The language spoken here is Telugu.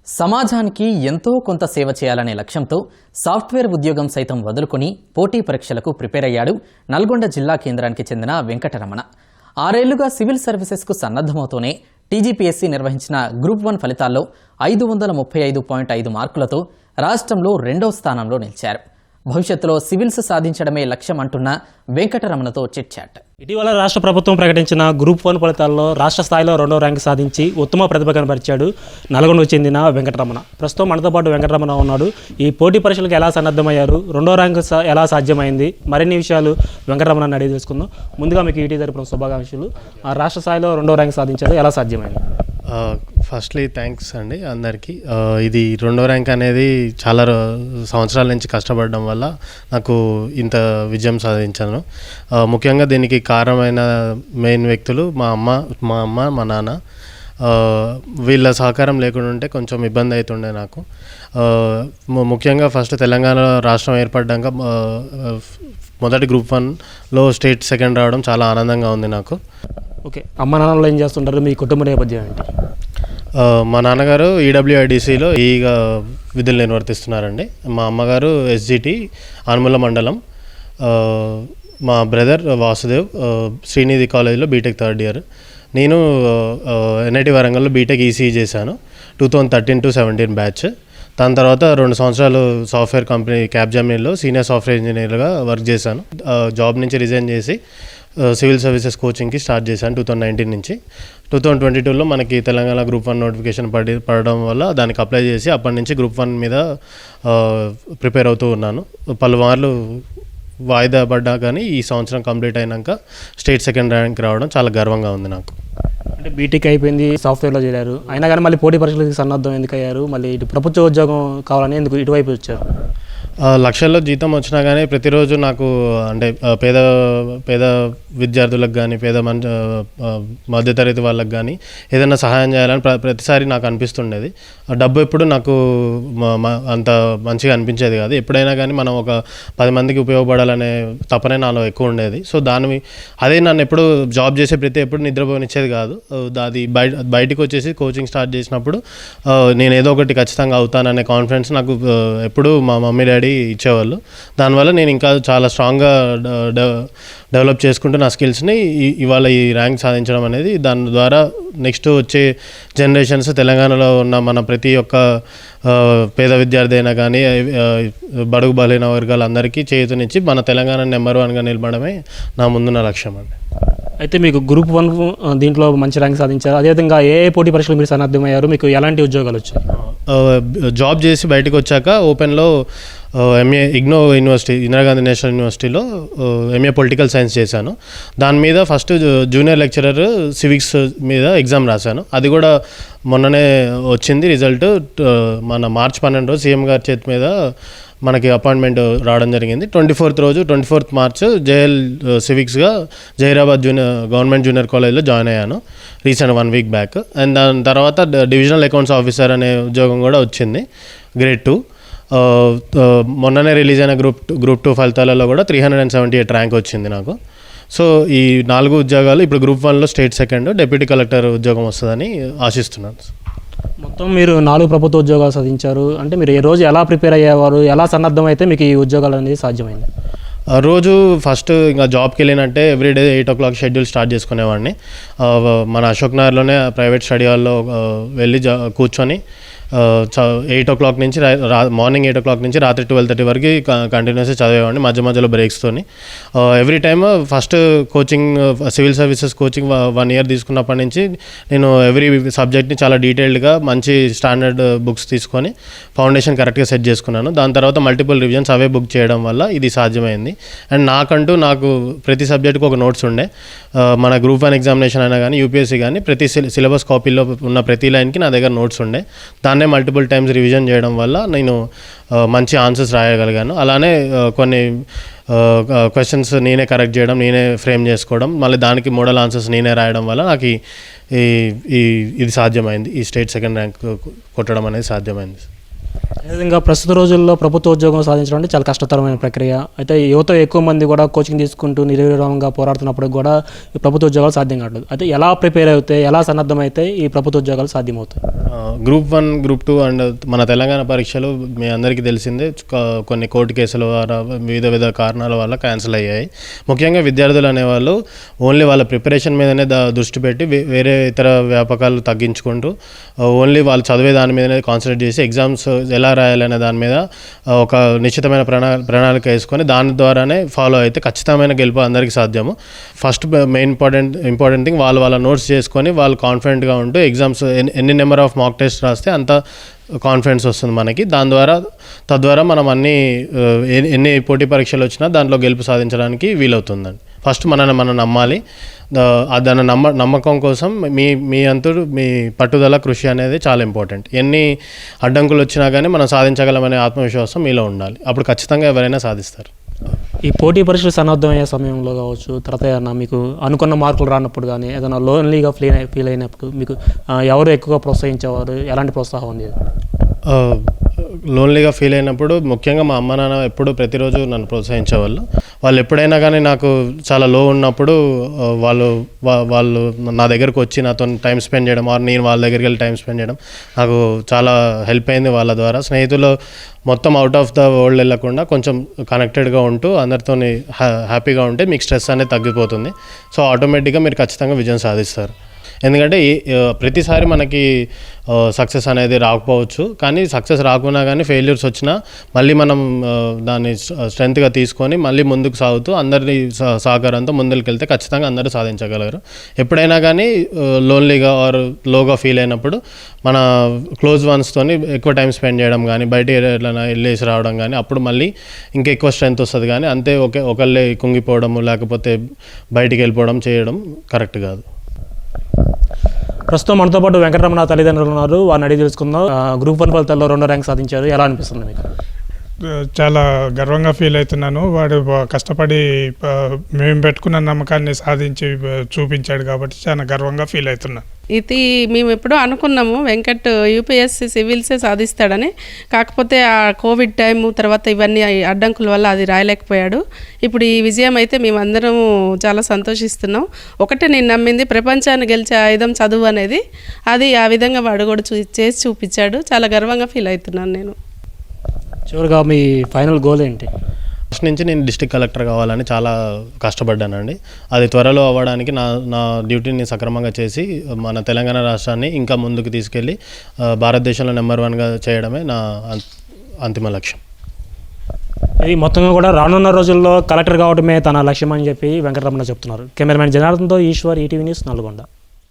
సమాజానికి ఎంతో కొంత సేవ చేయాలనే లక్ష్యంతో సాఫ్ట్వేర్ ఉద్యోగం సైతం వదులుకొని పోటీ పరీక్షలకు ప్రిపేర్ అయ్యాడు నల్గొండ జిల్లా కేంద్రానికి చెందిన వెంకటరమణ. 6 ఏళ్లుగా సివిల్ సర్వీసెస్కు సన్నద్ధమవుతూనే టీజీపీఎస్సీ నిర్వహించిన గ్రూప్ 1 ఫలితాల్లో 535.5 మార్కులతో రాష్ట్రంలో 2వ స్థానంలో నిలిచారు. భవిష్యత్తులో సివిల్స్ సాధించడమే లక్ష్యం అంటున్న వెంకటరమణతో చిట్ చాట్. ఇటీవల రాష్ట్ర ప్రభుత్వం ప్రకటించిన గ్రూప్ 1 ఫలితాల్లో రాష్ట్ర స్థాయిలో 2వ ర్యాంకు సాధించి ఉత్తమ ప్రతిభ కనబరిచాడు నల్గొండకు చెందిన వెంకటరమణ. ప్రస్తుతం మనతో పాటు వెంకటరమణ ఉన్నాడు. ఈ పోటీ పరీక్షలకు ఎలా సన్నద్ధమయ్యారు, 2వ ర్యాంకు ఎలా సాధ్యమైంది, మరిన్ని విషయాలు వెంకటరమణని అడిగి తెలుసుకుందాం. ముందుగా మీకు ఈటీ తరపున శుభాకాంక్షలు. రాష్ట్ర స్థాయిలో 2వ ర్యాంకు సాధించారు, ఎలా సాధ్యమైంది? ఫస్ట్లీ థ్యాంక్స్ అండి అందరికీ. ఇది 2వ ర్యాంక్ అనేది చాలా సంవత్సరాల నుంచి కష్టపడడం వల్ల నాకు ఇంత విజయం సాధించాను. ముఖ్యంగా దీనికి కారణమైన మెయిన్ వ్యక్తులు మా అమ్మ మా నాన్న. వీళ్ళ సహకారం లేకుండా ఉంటే కొంచెం ఇబ్బంది అవుతుండే నాకు. ముఖ్యంగా ఫస్ట్ తెలంగాణ రాష్ట్రం ఏర్పడ్డాక మొదటి గ్రూప్ 1లో స్టేట్ సెకండ్ రావడం చాలా ఆనందంగా ఉంది నాకు. ఓకే, అమ్మ నాన్నలు ఏం చేస్తుంటారు, మీ కుటుంబ నేపథ్యం ఏంటి? మా నాన్నగారు ఈడబ్ల్యూఐడిసిలో ఈగా విధులు నిర్వర్తిస్తున్నారండి. మా అమ్మగారు ఎస్జిటి ఆన్ముల మండలం. మా బ్రదర్ వాసుదేవ్ శ్రీనిధి కాలేజ్లో బీటెక్ 3rd ఇయర్. నేను ఎన్ఐటి వరంగల్లో బీటెక్ ఈసీఈ చేశాను 2013 to 17 బ్యాచ్. దాని తర్వాత 2 సంవత్సరాలు సాఫ్ట్వేర్ కంపెనీ క్యాప్జెమినీలో సీనియర్ సాఫ్ట్వేర్ ఇంజనీర్గా వర్క్ చేశాను. జాబ్ నుంచి రిజైన్ చేసి సివిల్ సర్వీసెస్ కోచింగ్కి స్టార్ట్ చేశాను 2019 నుంచి. 2022లో మనకి తెలంగాణ గ్రూప్ 1 నోటిఫికేషన్ పడడం వల్ల దానికి అప్లై చేసి అప్పటి నుంచి గ్రూప్ 1 మీద ప్రిపేర్ అవుతూ ఉన్నాను. పలుమార్లు వాయిదా పడ్డా కానీ ఈ సంవత్సరం కంప్లీట్ అయినాక స్టేట్ సెకండ్ ర్యాంక్ రావడం చాలా గర్వంగా ఉంది నాకు. అంటే బీటెక్ అయిపోయింది, సాఫ్ట్వేర్లో చేరారు, అయినా కానీ మళ్ళీ పోటీ పరీక్షలకు సన్నద్ధం ఎందుకు అయ్యారు? మళ్ళీ ఇటు ప్రభుత్వ ఉద్యోగం కావాలని ఎందుకు ఇటువైపు వచ్చారు? లక్షల్లో జీతం వచ్చినా కానీ ప్రతిరోజు నాకు అంటే పేద విద్యార్థులకు కానీ మధ్యతరగతి వాళ్ళకి కానీ ఏదైనా సహాయం చేయాలని ప్రతిసారి నాకు అనిపిస్తుండేది. డబ్బు ఎప్పుడు నాకు అంత మంచిగా అనిపించేది కాదు. ఎప్పుడైనా కానీ మనం ఒక 10 మందికి ఉపయోగపడాలనే తపనే నాలో ఎక్కువ ఉండేది. సో అదే నన్ను ఎప్పుడు జాబ్ చేసే ఎప్పుడు నిద్రపోనిచ్చేది కాదు. అది బయటకు వచ్చేసి కోచింగ్ స్టార్ట్ చేసినప్పుడు నేను ఏదో ఒకటి ఖచ్చితంగా అవుతాననే కాన్ఫిడెన్స్ నాకు ఎప్పుడు మా మమ్మీ డాడీ ఇచ్చేవాళ్ళు. దానివల్ల నేను ఇంకా చాలా స్ట్రాంగ్గా డెవలప్ చేసుకుంటూ నా స్కిల్స్ని ఇవాళ ఈ ర్యాంక్ సాధించడం అనేది, దాని ద్వారా నెక్స్ట్ వచ్చే జనరేషన్స్ తెలంగాణలో ఉన్న మన ప్రతి ఒక్క పేద విద్యార్థి అయినా కానీ బడుగు బలైన వర్గాలందరికీ చేతునిచ్చి మన తెలంగాణ నెంబర్ 1గా నిలబడమే నా ముందున్న లక్ష్యం అండి. అయితే మీకు గ్రూప్ 1 దీంట్లో మంచి ర్యాంక్ సాధించారు. అదేవిధంగా ఏ పోటీ పరీక్షలు మీరు సన్నద్ధమయ్యారు, మీకు ఎలాంటి ఉద్యోగాలు వచ్చాయి? జాబ్ చేసి బయటకు వచ్చాక ఓపెన్లో MA IGNOU university, Indira Gandhi national యూనివర్సిటీలో ఎంఏ పొలిటికల్ సైన్స్ చేశాను. దాని మీద ఫస్ట్ జూనియర్ లెక్చరర్ సివిక్స్ మీద ఎగ్జామ్ రాశాను. అది కూడా మొన్ననే వచ్చింది రిజల్ట్. మన మార్చి 12 సీఎం గారి చేతి మీద మనకి అపాయింట్మెంట్ రావడం జరిగింది. 24th మార్చ్ జేఎల్ సివిక్స్గా జహీరాబాద్ గవర్నమెంట్ జూనియర్ కాలేజ్లో జాయిన్ అయ్యాను రీసెంట్ 1 వీక్ బ్యాక్. అండ్ దాని తర్వాత డివిజనల్ అకౌంట్స్ ఆఫీసర్ అనే ఉద్యోగం కూడా వచ్చింది గ్రేడ్ 2. మొన్ననే రిలీజ్ అయిన గ్రూప్ 2 ఫలితాలలో కూడా 378 ర్యాంక్ వచ్చింది నాకు. సో ఈ 4 ఉద్యోగాలు ఇప్పుడు గ్రూప్ 1లో స్టేట్ సెకండ్, డిప్యూటీ కలెక్టర్ ఉద్యోగం వస్తుందని ఆశిస్తున్నాను. మొత్తం మీరు 4 ప్రభుత్వ ఉద్యోగాలు సాధించారు. అంటే మీరు ఈ రోజు ఎలా ప్రిపేర్ అయ్యేవారు, ఎలా సన్నద్ధం అయితే మీకు ఈ ఉద్యోగాలు అనేది సాధ్యమైంది? రోజు ఫస్ట్ ఇంకా జాబ్కి వెళ్ళినట్టే ఎవ్రీడే 8 o'clock షెడ్యూల్ స్టార్ట్ చేసుకునేవాడిని. మన అశోక్ నగర్లోనే ప్రైవేట్ స్టడీ హాల్లో వెళ్ళి కూర్చొని 8 o'clock నుంచి మార్నింగ్ 8 o'clock నుంచి రాత్రి 12:30 వరకు కంటిన్యూస్గా చదివేవాడిని, మధ్యలో బ్రేక్స్తోని. Every time first coaching civil services coaching 1 year తీసుకున్నప్పటి నుంచి నేను ఎవ్రీ సబ్జెక్ట్ని చాలా డీటెయిల్డ్గా మంచి స్టాండర్డ్ బుక్స్ తీసుకొని ఫౌండేషన్ కరెక్ట్గా సెట్ చేసుకున్నాను. దాని తర్వాత మల్టిపుల్ రివిజన్స్ అవే బుక్ చేయడం వల్ల ఇది సాధ్యమైంది. అండ్ నాకు ప్రతి సబ్జెక్ట్కి ఒక నోట్స్ ఉండే. మన గ్రూప్ 1 ఎగ్జామినేషన్ అయినా కానీ యూపీఎస్సీ కానీ ప్రతి సిలబస్ కాపీలో ఉన్న ప్రతి లైన్కి నా దగ్గర నోట్స్ ఉండే. దాన్నే మల్టిపుల్ టైమ్స్ రివిజన్ చేయడం వల్ల నేను మంచి ఆన్సర్స్ రాయగలిగాను. అలానే కొన్ని క్వశ్చన్స్ నేనే కరెక్ట్ చేయడం, నేనే ఫ్రేమ్ చేసుకోవడం, మళ్ళీ దానికి మోడల్ ఆన్సర్స్ నేనే రాయడం వల్ల నాకు ఇది సాధ్యమైంది. ఈ స్టేట్ సెకండ్ ర్యాంక్ కొట్టడం అనేది సాధ్యమైంది. అదేవిధంగా ప్రస్తుత రోజుల్లో ప్రభుత్వ ఉద్యోగం సాధించడం అంటే చాలా కష్టతరమైన ప్రక్రియ. అయితే యువత ఎక్కువ మంది కూడా కోచింగ్ తీసుకుంటూ నిర్విరామంగా పోరాడుతున్నప్పుడు కూడా ఈ ప్రభుత్వ ఉద్యోగాలు సాధ్యం కావట్లేదు. అయితే ఎలా ప్రిపేర్ అవుతాయి, ఎలా సన్నద్ధమైతే ఈ ప్రభుత్వ ఉద్యోగాలు సాధ్యమవుతాయి? గ్రూప్ 1, గ్రూప్ 2 అండ్ మన తెలంగాణ పరీక్షలు మీ అందరికీ తెలిసిందే కొన్ని కోర్టు కేసుల ద్వారా వివిధ కారణాల వల్ల క్యాన్సిల్ అయ్యాయి. ముఖ్యంగా విద్యార్థులు అనేవాళ్ళు ఓన్లీ వాళ్ళ ప్రిపరేషన్ మీదనే దృష్టి పెట్టి వేరే ఇతర వ్యాపకాలు తగ్గించుకుంటూ ఓన్లీ వాళ్ళు చదివే దాని మీదనే కాన్సన్ట్రేట్ చేసి ఎగ్జామ్స్ ఎలా రాయాలనే దాని మీద ఒక నిశ్చితమైన ప్రణాళిక వేసుకొని దాని ద్వారానే ఫాలో అయితే ఖచ్చితమైన గెలుపు అందరికీ సాధ్యము. ఫస్ట్ మెయిన్ ఇంపార్టెంట్ థింగ్ వాళ్ళ నోట్స్ చేసుకొని వాళ్ళు కాన్ఫిడెంట్గా ఉంటూ ఎగ్జామ్స్ ఎన్ని నెంబర్ ఆఫ్ మాక్ టెస్ట్ రాస్తే అంత కాన్ఫిడెన్స్ వస్తుంది మనకి. తద్వారా మనం ఎన్ని పోటీ పరీక్షలు వచ్చినా దాంట్లో గెలుపు సాధించడానికి వీలవుతుందండి. ఫస్ట్ మనం నమ్మాలి. దాని నమ్మకం కోసం మీ అంతు మీ పట్టుదల కృషి అనేది చాలా ఇంపార్టెంట్. ఎన్ని అడ్డంకులు వచ్చినా కానీ మనం సాధించగలమనే ఆత్మవిశ్వాసం మీలో ఉండాలి. అప్పుడు ఖచ్చితంగా ఎవరైనా సాధిస్తారు. ఈ పోటీ పరీక్షలు సన్నద్ధమయ్యే సమయంలో కావచ్చు, తర్వాత ఏదైనా మీకు అనుకున్న మార్కులు రానప్పుడు కానీ, ఏదైనా లోన్లీగా ఫీల్ అయినప్పుడు మీకు ఎవరు ఎక్కువగా ప్రోత్సహించేవారు, ఎలాంటి ప్రోత్సాహం ఉంది? లోన్లీగా ఫీల్ అయినప్పుడు ముఖ్యంగా మా అమ్మ నాన్న ఎప్పుడు ప్రతిరోజు నన్ను ప్రోత్సహించేవాళ్ళు. వాళ్ళు ఎప్పుడైనా కానీ నాకు చాలా లో ఉన్నప్పుడు వాళ్ళు నా దగ్గరకు వచ్చి నాతో టైం స్పెండ్ చేయడం, నేను వాళ్ళ దగ్గరికి వెళ్ళి టైం స్పెండ్ చేయడం నాకు చాలా హెల్ప్ అయింది. వాళ్ళ ద్వారా స్నేహితులు మొత్తం అవుట్ ఆఫ్ ద వరల్డ్ వెళ్ళకుండా కొంచెం కనెక్టెడ్గా ఉంటూ అందరితో హ్యాపీగా ఉంటే మీకు స్ట్రెస్ అనేది తగ్గిపోతుంది. సో ఆటోమేటిక్గా మీరు ఖచ్చితంగా విజయం సాధిస్తారు. ఎందుకంటే ప్రతిసారి మనకి సక్సెస్ అనేది రాకపోవచ్చు, కానీ సక్సెస్ రాకున్నా కానీ ఫెయిల్యూర్స్ వచ్చినా మళ్ళీ మనం దాన్ని స్ట్రెంత్గా తీసుకొని మళ్ళీ ముందుకు సాగుతూ అందరి సహకారంతో ముందుకు వెళ్తే ఖచ్చితంగా అందరూ సాధించగలరు. ఎప్పుడైనా కానీ లోన్లీగా ఆర్ లోగా ఫీల్ అయినప్పుడు మన క్లోజ్ వన్స్తోని ఎక్కువ టైం స్పెండ్ చేయడం కానీ, బయటికి వెళ్ళేసి రావడం కానీ, అప్పుడు మళ్ళీ ఇంకా ఎక్కువ స్ట్రెంత్ వస్తుంది. కానీ అంతే ఒకళ్ళే కుంగిపోవడము లేకపోతే బయటికి వెళ్ళిపోవడం చేయడం కరెక్ట్ కాదు. ప్రస్తుతం మనతో పాటు వెంకటరమణ తల్లిదండ్రులు ఉన్నారు. వారిని అడిగి తెలుసుకుందాం. గ్రూప్ 1 ఫలితాల్లో 2వ ర్యాంక్ సాధించారు, ఎలా అనిపిస్తుంది మీకు? చాలా గర్వంగా ఫీల్ అవుతున్నాను. వాడు కష్టపడి మేము పెట్టుకున్న నమ్మకాన్ని సాధించి చూపించాడు కాబట్టి చాలా గర్వంగా ఫీల్ అవుతున్నాను. ఇది మేము ఎప్పుడూ అనుకున్నాము వెంకట్ యూపీఎస్సీ సివిల్సే సాధిస్తాడని. కాకపోతే ఆ కోవిడ్ టైము తర్వాత ఇవన్నీ అడ్డంకుల వల్ల అది రాయలేకపోయాడు. ఇప్పుడు ఈ విజయం అయితే మేమందరం చాలా సంతోషిస్తున్నాం. ఒకటే నేను నమ్మింది, ప్రపంచాన్ని గెలిచే ఆయుధం చదువు అనేది. అది ఆ విధంగా వాడు కూడా చేసి చూపించాడు. చాలా గర్వంగా ఫీల్ అవుతున్నాను నేను. చివరిగా మీ ఫైనల్ గోల్ ఏంటి? ఫస్ట్ నుంచి నేను డిస్ట్రిక్ట్ కలెక్టర్ కావాలని చాలా కష్టపడ్డానండి. అది త్వరలో అవ్వడానికి నా డ్యూటీని సక్రమంగా చేసి మన తెలంగాణ రాష్ట్రాన్ని ఇంకా ముందుకు తీసుకెళ్ళి భారతదేశంలో నెంబర్ 1గా చేయడమే నా అంతిమ లక్ష్యం. ఇది మొత్తంగా కూడా రానున్న రోజుల్లో కలెక్టర్ కావడమే తన లక్ష్యం అని చెప్పి వెంకటరమణ చెప్తున్నారు. కెమెరామెన్ జనార్దన్తో ఈశ్వర్, ఈటీవీ న్యూస్, నల్గొండ.